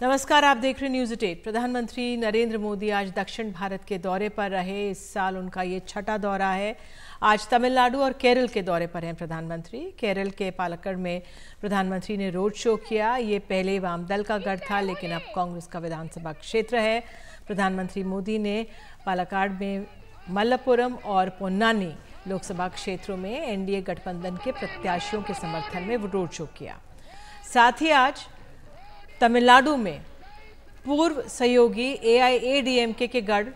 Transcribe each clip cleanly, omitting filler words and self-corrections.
नमस्कार, आप देख रहे हैं न्यूज़ 8। प्रधानमंत्री नरेंद्र मोदी आज दक्षिण भारत के दौरे पर रहे। इस साल उनका ये छठा दौरा है। आज तमिलनाडु और केरल के दौरे पर हैं प्रधानमंत्री। केरल के पालक्कड़ में प्रधानमंत्री ने रोड शो किया। ये पहले वाम दल का गढ़ था, लेकिन अब कांग्रेस का विधानसभा क्षेत्र है। प्रधानमंत्री मोदी ने पालक्कड़ में मलप्पुरम और पोन्नानी लोकसभा क्षेत्रों में एनडीए गठबंधन के प्रत्याशियों के समर्थन में रोड शो किया। साथ ही आज तमिलनाडु में पूर्व सहयोगी एआईएडीएमके के गढ़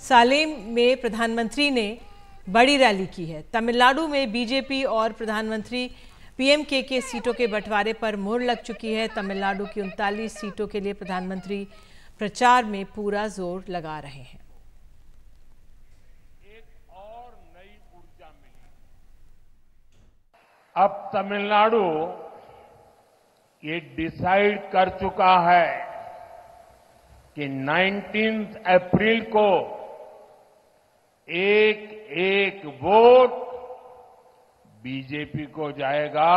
सालेम में प्रधानमंत्री ने बड़ी रैली की है। तमिलनाडु में बीजेपी और प्रधानमंत्री पीएमके के सीटों के बंटवारे पर मोहर लग चुकी है। तमिलनाडु की 39 सीटों के लिए प्रधानमंत्री प्रचार में पूरा जोर लगा रहे हैं। एक और नई ऊर्जा मिली। अब तमिलनाडु ये डिसाइड कर चुका है कि 19 अप्रैल को एक वोट बीजेपी को जाएगा,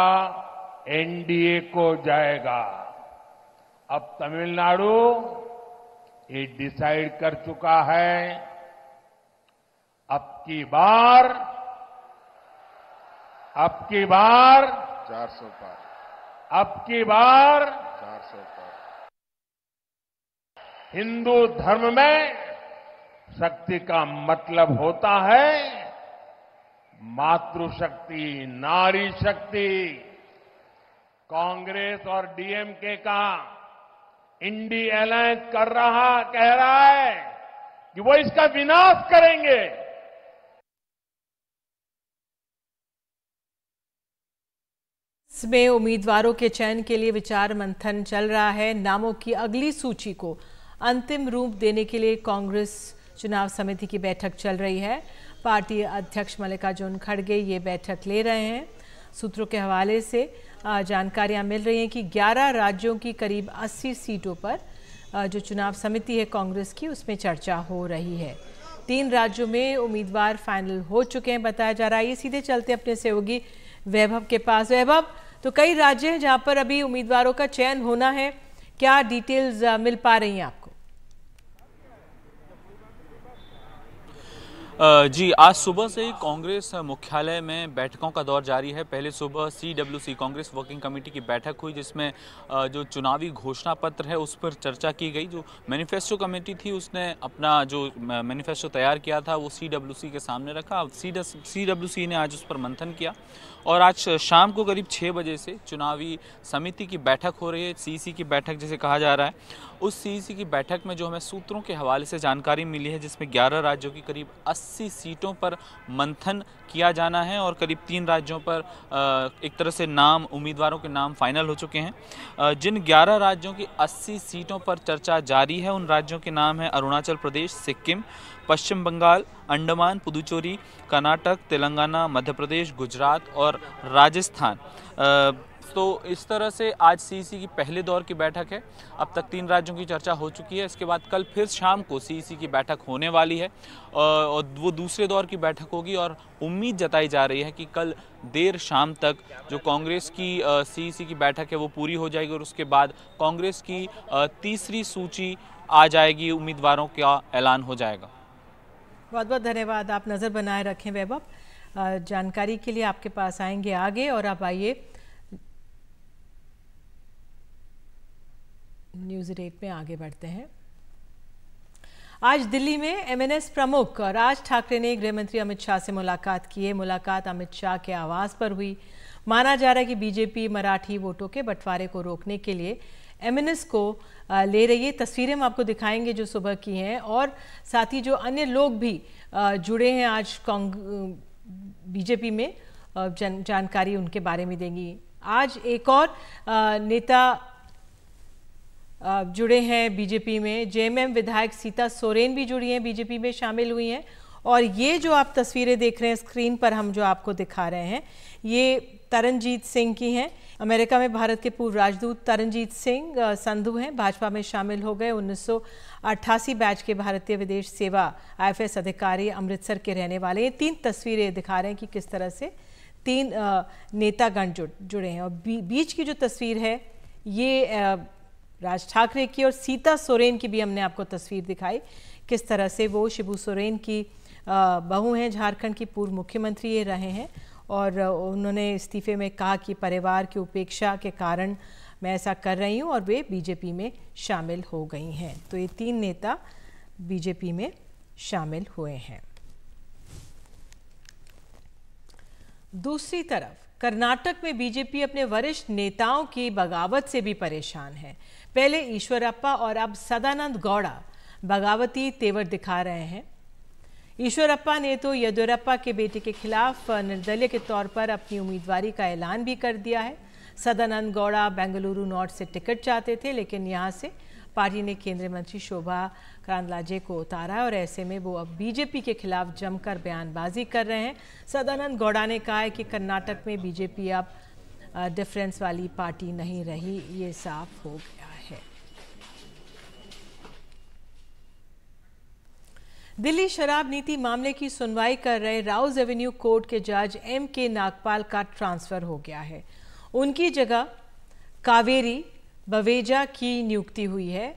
एनडीए को जाएगा। अब तमिलनाडु ये डिसाइड कर चुका है, अब की बार 400 पार, अब की बार 400 पार। हिंदू धर्म में शक्ति का मतलब होता है मातृशक्ति, नारी शक्ति। कांग्रेस और डीएमके का इंडी अलायंस कह रहा है कि वो इसका विनाश करेंगे। इसमें उम्मीदवारों के चयन के लिए विचार मंथन चल रहा है। नामों की अगली सूची को अंतिम रूप देने के लिए कांग्रेस चुनाव समिति की बैठक चल रही है। पार्टी अध्यक्ष मल्लिकार्जुन खड़गे ये बैठक ले रहे हैं। सूत्रों के हवाले से जानकारियां मिल रही हैं कि 11 राज्यों की करीब 80 सीटों पर जो चुनाव समिति है कांग्रेस की, उसमें चर्चा हो रही है। 3 राज्यों में उम्मीदवार फाइनल हो चुके हैं बताया जा रहा है। ये सीधे चलते अपने सहयोगी वैभव के पास। वैभव, तो कई राज्य हैं जहां पर अभी उम्मीदवारों का चयन होना है, क्या डिटेल्स मिल पा रही हैं आपको? जी, आज सुबह से ही कांग्रेस मुख्यालय में बैठकों का दौर जारी है। पहले सुबह CWC कांग्रेस वर्किंग कमेटी की बैठक हुई, जिसमें जो चुनावी घोषणा पत्र है उस पर चर्चा की गई। जो मैनिफेस्टो कमेटी थी उसने अपना जो मैनिफेस्टो तैयार किया था वो CWC के सामने रखा। अब CWC ने आज उस पर मंथन किया और आज शाम को करीब 6 बजे से चुनावी समिति की बैठक हो रही है। CEC की बैठक जिसे कहा जा रहा है, उस CEC की बैठक में जो हमें सूत्रों के हवाले से जानकारी मिली है, जिसमें 11 राज्यों की करीब 80 सीटों पर मंथन किया जाना है और करीब 3 राज्यों पर एक तरह से उम्मीदवारों के नाम फाइनल हो चुके हैं। जिन 11 राज्यों की 80 सीटों पर चर्चा जारी है, उन राज्यों के नाम है अरुणाचल प्रदेश, सिक्किम, पश्चिम बंगाल, अंडमान, पुदुचेरी, कर्नाटक, तेलंगाना, मध्य प्रदेश, गुजरात और राजस्थान। तो इस तरह से आज CEC की पहले दौर की बैठक है। अब तक 3 राज्यों की चर्चा हो चुकी है। इसके बाद कल फिर शाम को CEC की बैठक होने वाली है और वो दूसरे दौर की बैठक होगी और उम्मीद जताई जा रही है कि कल देर शाम तक जो कांग्रेस की CEC की बैठक है वो पूरी हो जाएगी और उसके बाद कांग्रेस की तीसरी सूची आ जाएगी, उम्मीदवारों का ऐलान हो जाएगा। बहुत बहुत धन्यवाद। आप नज़र बनाए रखें वैभव। जानकारी के लिए आपके पास आएंगे आगे। और अब आइए न्यूज़ 8 में आगे बढ़ते हैं। आज दिल्ली में MNS प्रमुख राज ठाकरे ने गृह मंत्री अमित शाह से मुलाकात की है। मुलाकात अमित शाह के आवास पर हुई। माना जा रहा है कि बीजेपी मराठी वोटों के बंटवारे को रोकने के लिए MNS को ले रही है। तस्वीरें हम आपको दिखाएंगे जो सुबह की हैं, और साथ ही जो अन्य लोग भी जुड़े हैं आज बीजेपी में, जानकारी उनके बारे में देंगी। आज एक और नेता जुड़े हैं बीजेपी में। JMM विधायक सीता सोरेन भी जुड़ी हैं, बीजेपी में शामिल हुई हैं। और ये जो आप तस्वीरें देख रहे हैं स्क्रीन पर, हम जो आपको दिखा रहे हैं, ये तरनजीत सिंह की हैं। अमेरिका में भारत के पूर्व राजदूत तरनजीत सिंह संधू हैं। भाजपा में शामिल हो गए। 1988 बैच के भारतीय विदेश सेवा IFS अधिकारी, अमृतसर के रहने वाले। ये 3 तस्वीरें दिखा रहे हैं कि किस तरह से 3 नेतागण जुड़े हैं। और बीच की जो तस्वीर है ये राज ठाकरे की और सीता सोरेन की भी हमने आपको तस्वीर दिखाई, किस तरह से वो शिबू सोरेन की बहू हैं, झारखंड की पूर्व मुख्यमंत्री ये रहे हैं और उन्होंने इस्तीफे में कहा कि परिवार की उपेक्षा के कारण मैं ऐसा कर रही हूँ और वे बीजेपी में शामिल हो गई हैं। तो ये 3 नेता बीजेपी में शामिल हुए हैं। दूसरी तरफ कर्नाटक में बीजेपी अपने वरिष्ठ नेताओं की बगावत से भी परेशान है। पहले ईश्वरप्पा और अब सदानंद गौड़ा बगावती तेवर दिखा रहे हैं। ईश्वरप्पा ने तो येदियुरप्पा के बेटे के खिलाफ निर्दलीय के तौर पर अपनी उम्मीदवारी का ऐलान भी कर दिया है। सदानंद गौड़ा बेंगलुरु नॉर्थ से टिकट चाहते थे, लेकिन यहां से पार्टी ने केंद्रीय मंत्री शोभा करांदलाजे को उतारा है और ऐसे में वो अब बीजेपी के खिलाफ जमकर बयानबाजी कर रहे हैं। सदानंद गौड़ा ने कहा है कि कर्नाटक में बीजेपी अब डिफरेंस वाली पार्टी नहीं रही, ये साफ हो गया है। दिल्ली शराब नीति मामले की सुनवाई कर रहे राउज एवेन्यू कोर्ट के जज M.K. नागपाल का ट्रांसफर हो गया है। उनकी जगह कावेरी बवेजा की नियुक्ति हुई है।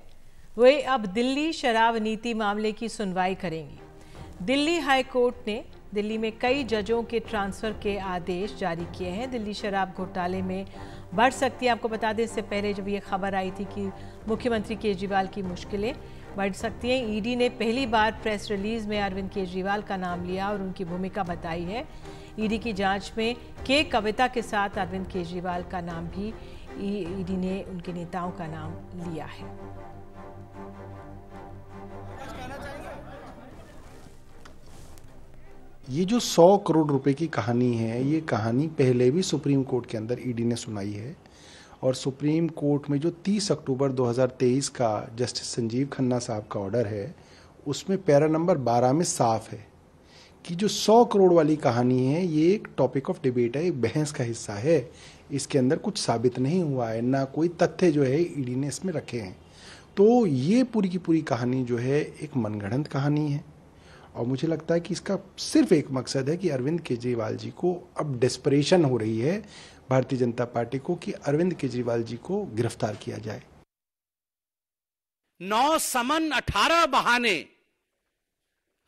वे अब दिल्ली शराब नीति मामले की सुनवाई करेंगी। दिल्ली हाई कोर्ट ने दिल्ली में कई जजों के ट्रांसफर के आदेश जारी किए हैं। दिल्ली शराब घोटाले में बढ़ सकती है। आपको बता दें, इससे पहले जब ये खबर आई थी कि मुख्यमंत्री केजरीवाल की मुश्किलें बढ़ सकती हैं, ईडी ने पहली बार प्रेस रिलीज में अरविंद केजरीवाल का नाम लिया और उनकी भूमिका बताई है। ईडी की जांच में के कविता के साथ अरविंद केजरीवाल का नाम भी ईडी ने उनके नेताओं का नाम लिया है। ये जो 100 करोड़ रुपए की कहानी है, ये कहानी पहले भी सुप्रीम कोर्ट के अंदर ईडी ने सुनाई है और सुप्रीम कोर्ट में जो 30 अक्टूबर 2023 का जस्टिस संजीव खन्ना साहब का ऑर्डर है, उसमें पैरा नंबर 12 में साफ है कि जो 100 करोड़ वाली कहानी है, ये एक टॉपिक ऑफ डिबेट है, एक बहस का हिस्सा है। इसके अंदर कुछ साबित नहीं हुआ है, ना कोई तथ्य जो है ईडी ने इसमें रखे हैं। तो ये पूरी की पूरी कहानी जो है एक मनगढ़ंत कहानी है और मुझे लगता है कि इसका सिर्फ एक मकसद है कि अरविंद केजरीवाल जी को अब डेस्परेशन हो रही है भारतीय जनता पार्टी को कि अरविंद केजरीवाल जी को गिरफ्तार किया जाए। 9 समन 18 बहाने।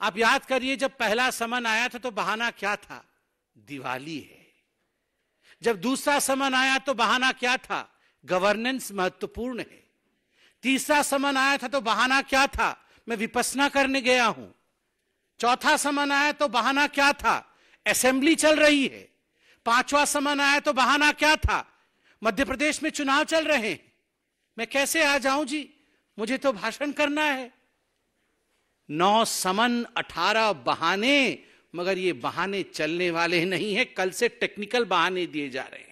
आप याद करिए, जब पहला समन आया था तो बहाना क्या था? दिवाली है। जब दूसरा समन आया तो बहाना क्या था? गवर्नेंस महत्वपूर्ण है। तीसरा समन आया था तो बहाना क्या था? मैं विपश्यना करने गया हूं। चौथा समन आया तो बहाना क्या था? असेंबली चल रही है। 5वां समन आया तो बहाना क्या था? मध्य प्रदेश में चुनाव चल रहे हैं। मैं कैसे आ जाऊं जी, मुझे तो भाषण करना है। 9 समन 18 बहाने, मगर ये बहाने चलने वाले नहीं है। कल से टेक्निकल बहाने दिए जा रहे हैं।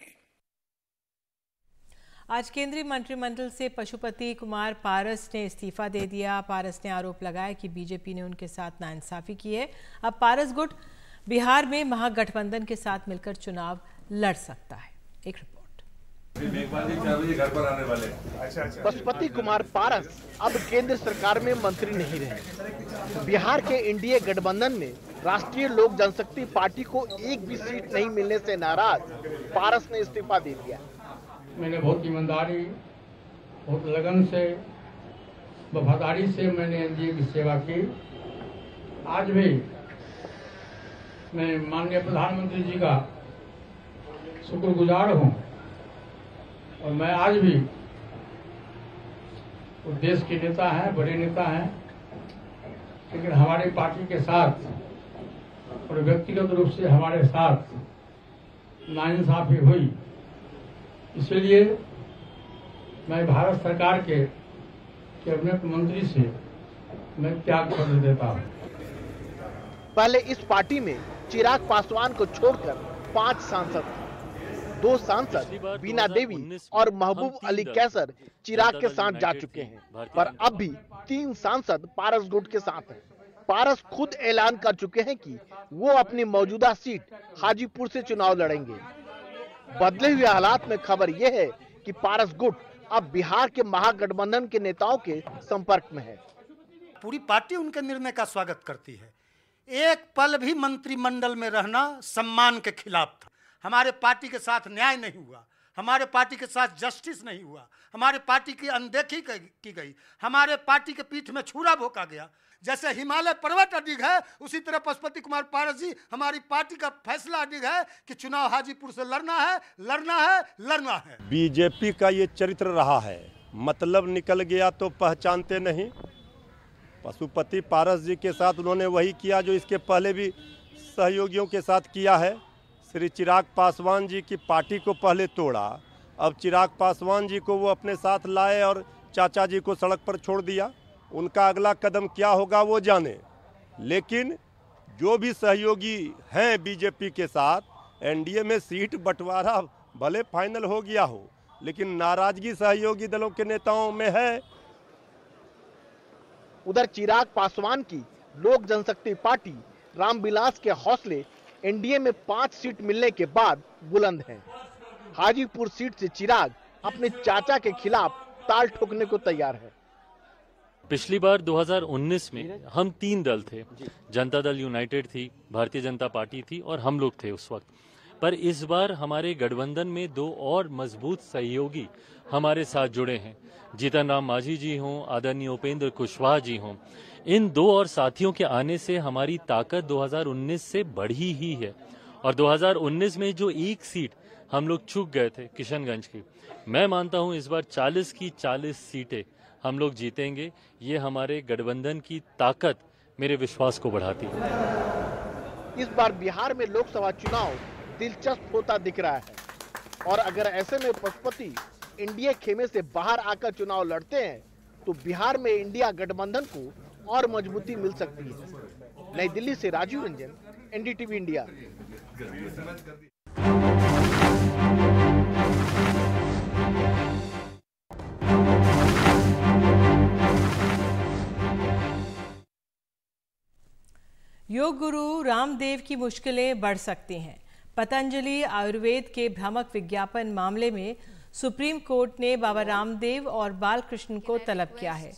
आज केंद्रीय मंत्रिमंडल से पशुपति कुमार पारस ने इस्तीफा दे दिया। पारस ने आरोप लगाया कि बीजेपी ने उनके साथ नाइंसाफी की है। अब पारस गुट बिहार में महागठबंधन के साथ मिलकर चुनाव लड़ सकता है। एक रिपोर्ट। घर पर आने वाले। पशुपति कुमार पारस अब केंद्र सरकार में मंत्री नहीं रहे। बिहार के एनडीए गठबंधन में राष्ट्रीय लोक जनशक्ति पार्टी को एक भी सीट नहीं मिलने से नाराज पारस ने इस्तीफा दे दिया। मैंने बहुत ईमानदारी, बहुत लगन से, वफादारी से मैंने एनडीए की सेवा की। आज भी मैं माननीय प्रधानमंत्री जी का शुक्रगुजार हूं और मैं आज भी वो देश के नेता हैं, बड़े नेता हैं, लेकिन हमारी पार्टी के साथ और व्यक्तिगत रूप से हमारे साथ नाइंसाफी हुई। इसलिए मैं भारत सरकार के कैबिनेट मंत्री से मैं त्याग पत्र देता हूं। पहले इस पार्टी में चिराग पासवान को छोड़कर 5 सांसद थे। 2 सांसद बीना देवी और महबूब अली कैसर चिराग के साथ जा चुके हैं, पर अब भी 3 सांसद पारस गुट के साथ हैं। पारस खुद ऐलान कर चुके हैं कि वो अपनी मौजूदा सीट हाजीपुर से चुनाव लड़ेंगे। बदले हुए हालात में खबर यह है कि पारस गुट अब बिहार के महागठबंधन के नेताओं के संपर्क में है। पूरी पार्टी उनके निर्णय का स्वागत करती है। एक पल भी मंत्रिमंडल में रहना सम्मान के खिलाफ था। हमारे पार्टी के साथ न्याय नहीं हुआ। हमारे पार्टी के साथ जस्टिस नहीं हुआ, हमारे पार्टी की अनदेखी की गई, हमारे पार्टी के पीठ में छुरा भोंका गया। जैसे हिमालय पर्वत अडिग है, उसी तरह पशुपति कुमार पारस जी हमारी पार्टी का फैसला अडिग है कि चुनाव हाजीपुर से लड़ना है, लड़ना है, लड़ना है। बीजेपी का ये चरित्र रहा है, मतलब निकल गया तो पहचानते नहीं। पशुपति पारस जी के साथ उन्होंने वही किया जो इसके पहले भी सहयोगियों के साथ किया है। श्री चिराग पासवान जी की पार्टी को पहले तोड़ा, अब चिराग पासवान जी को वो अपने साथ लाए और चाचा जी को सड़क पर छोड़ दिया। उनका अगला कदम क्या होगा वो जाने, लेकिन जो भी सहयोगी हैं बीजेपी के साथ, एनडीए में सीट बंटवारा भले फाइनल हो गया हो, लेकिन नाराजगी सहयोगी दलों के नेताओं में है। उधर चिराग पासवान की लोक जनशक्ति पार्टी रामविलास के हौसले एनडीए में 5 सीट मिलने के बाद बुलंद हैं। हाजीपुर सीट से चिराग अपने चाचा के खिलाफ ताल ठोकने को तैयार है। पिछली बार 2019 में हम 3 दल थे, जनता दल यूनाइटेड थी, भारतीय जनता पार्टी थी और हम लोग थे उस वक्त। पर इस बार हमारे गठबंधन में 2 और मजबूत सहयोगी हमारे साथ जुड़े हैं। जीतन राम मांझी जी हों, आदरणीय उपेंद्र कुशवाहा जी हों, इन 2 और साथियों के आने से हमारी ताकत 2019 से बढ़ी ही है। और 2019 में जो 1 सीट हम लोग चूक गए थे किशनगंज की, मैं मानता हूं इस बार 40 की 40 सीटें हम लोग जीतेंगे। ये हमारे गठबंधन की ताकत, मेरे विश्वास को बढ़ाती है। इस बार बिहार में लोकसभा चुनाव दिलचस्प होता दिख रहा है और अगर ऐसे में पशुपति इंडिया खेमे से बाहर आकर चुनाव लड़ते हैं तो बिहार में इंडिया गठबंधन को और मजबूती मिल सकती है। नई दिल्ली से राजीव रंजन, एनडीटीवी इंडिया। योग गुरु रामदेव की मुश्किलें बढ़ सकती हैं। पतंजलि आयुर्वेद के भ्रामक विज्ञापन मामले में सुप्रीम कोर्ट ने बाबा रामदेव और बालकृष्ण को तलब किया है।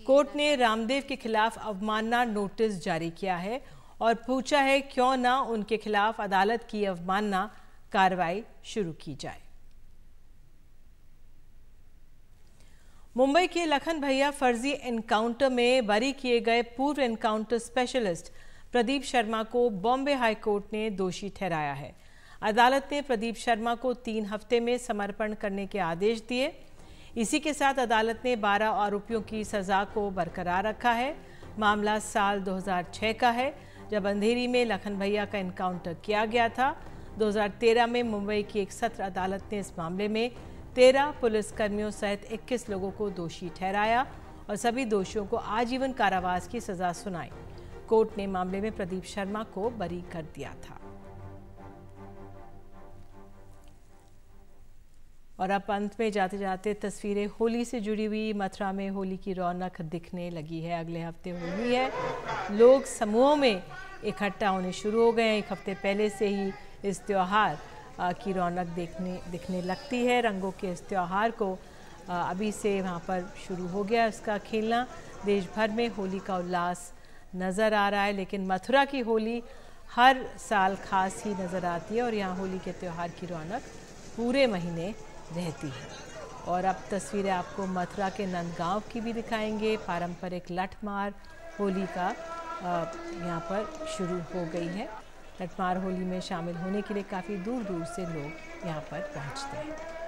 कोर्ट ने रामदेव के खिलाफ अवमानना नोटिस जारी किया है और पूछा है क्यों ना उनके खिलाफ अदालत की अवमानना कार्रवाई शुरू की जाए। मुंबई के लखन भैया फर्जी एनकाउंटर में बरी किए गए पूर्व एनकाउंटर स्पेशलिस्ट प्रदीप शर्मा को बॉम्बे हाई कोर्ट ने दोषी ठहराया है। अदालत ने प्रदीप शर्मा को 3 हफ्ते में समर्पण करने के आदेश दिए। इसी के साथ अदालत ने 12 आरोपियों की सजा को बरकरार रखा है। मामला साल 2006 का है, जब अंधेरी में लखन भैया का एनकाउंटर किया गया था। 2013 में मुंबई की एक सत्र अदालत ने इस मामले में 13 पुलिसकर्मियों सहित 21 लोगों को दोषी ठहराया और सभी दोषियों को आजीवन कारावास की सजा सुनाई। कोर्ट ने मामले में प्रदीप शर्मा को बरी कर दिया था। और अब अंत में जाते जाते तस्वीरें होली से जुड़ी हुई। मथुरा में होली की रौनक दिखने लगी है। अगले हफ्ते होली है, लोग समूहों में इकट्ठा होने शुरू हो गए हैं। 1 हफ्ते पहले से ही इस त्योहार की रौनक दिखने लगती है। रंगों के इस त्योहार को अभी से वहाँ पर शुरू हो गया इसका खेलना। देश भर में होली का उल्लास नज़र आ रहा है, लेकिन मथुरा की होली हर साल खास ही नज़र आती है और यहाँ होली के त्यौहार की रौनक पूरे महीने रहती है। और अब तस्वीरें आपको मथुरा के नंदगांव की भी दिखाएंगे। पारंपरिक लठमार होली का यहाँ पर शुरू हो गई है। लठमार होली में शामिल होने के लिए काफ़ी दूर दूर से लोग यहाँ पर पहुँचते हैं।